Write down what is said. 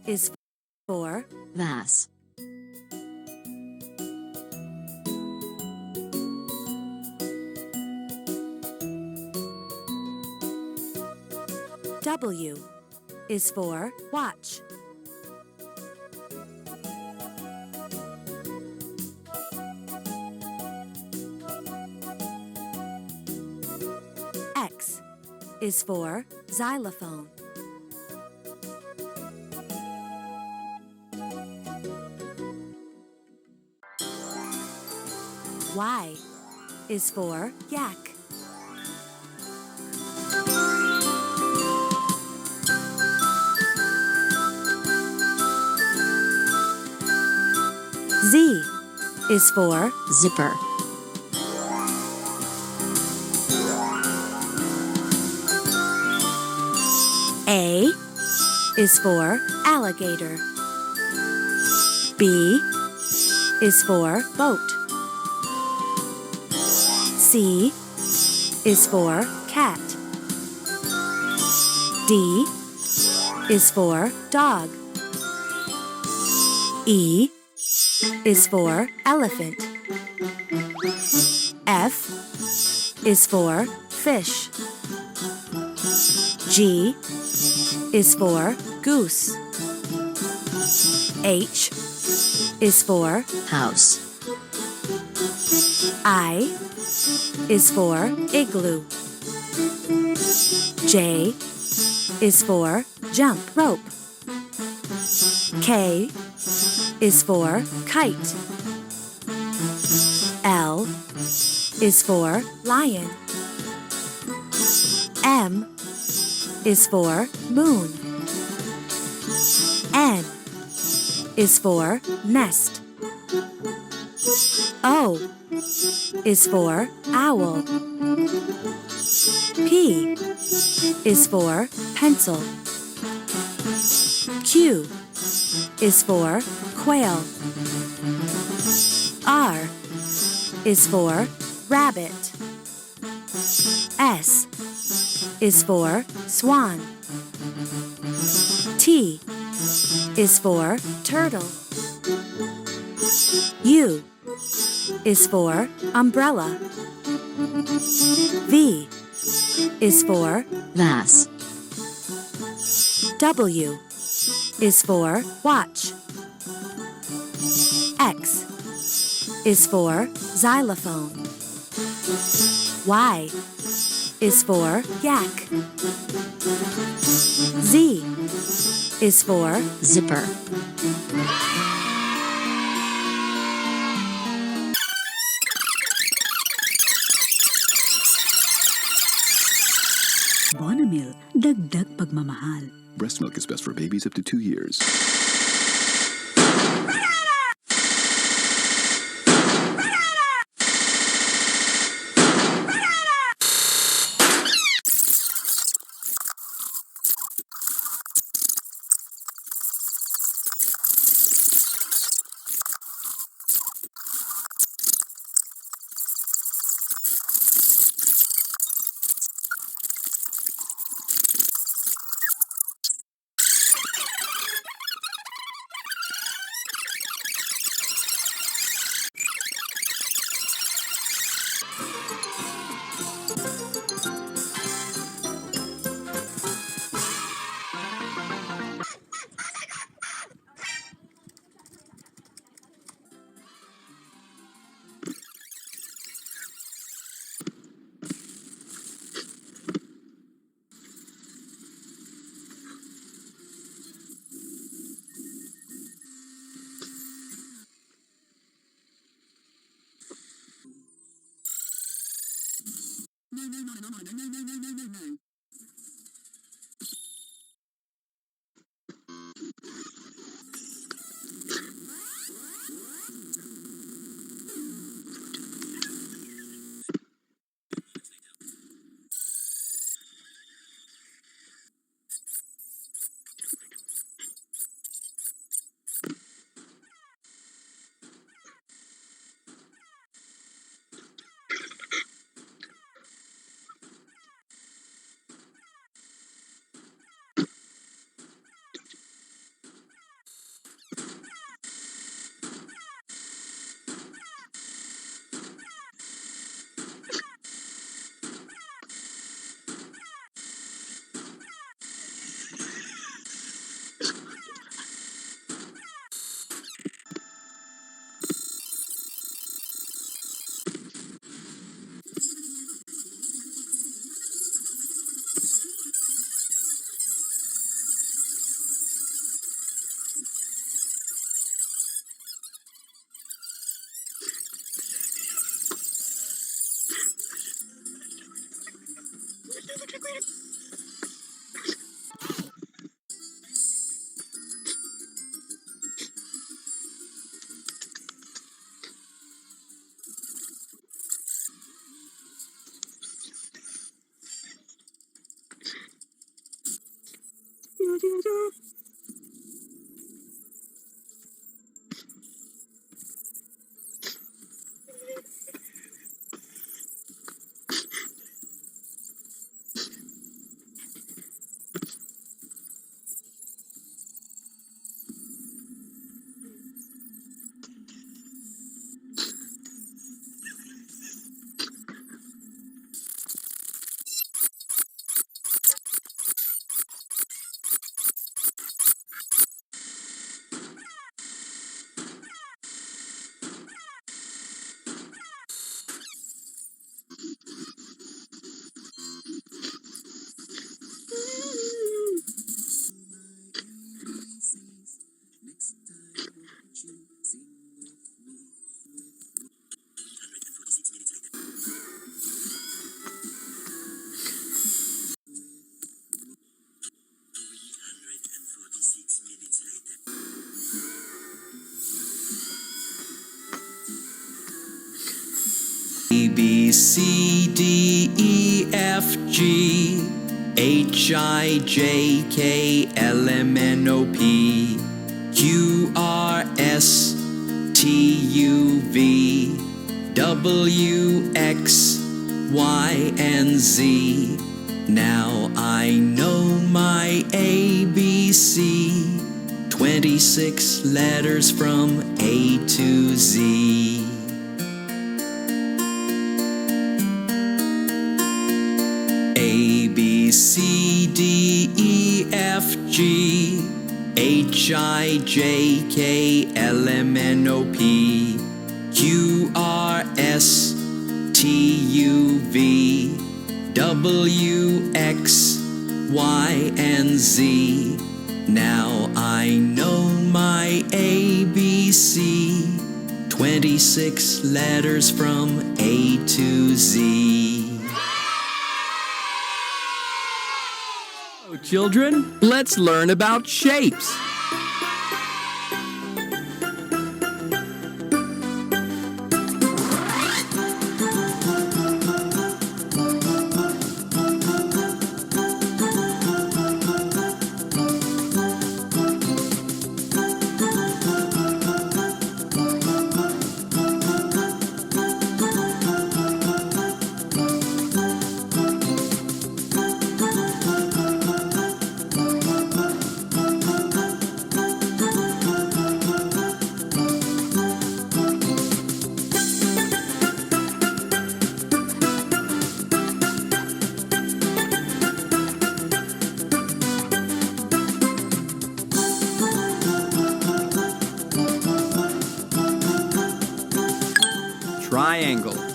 is for vase, W is for watch. X is for xylophone. Y is for yak. Z is for zipper, A is for alligator. B is for boat. C is for cat. D is for dog. E is for elephant. F is for fish. G is for goose. H is for house, I is for igloo. J is for jump rope. K is for kite. L is for lion. M is for moon. N is for nest. O is for owl. P is for pencil. Q is for quail. R is for rabbit. S is for swan. T is for turtle. U is for umbrella. V is for vase, W is for watch. X is for xylophone. Y is for yak. Z is for zipper, Bonamil, dagdag pagmamahal. Breast milk is best for babies up to 2 years. No. B, C, D, E, F, G, H, I, J, K, L, M, N, O, P, Q, R, S, T, U, V, W, X, Y, and Z. Now I know my ABC, 26 letters from A to Z. A, B, C, D, E, F, G, H, I, J, K, L, M, N, O, P, Q, R, S, T, U, V, W, X, Y, and Z. Now I know my ABC, 26 letters from A to Z. Hello, children. Let's learn about shapes. Triangle.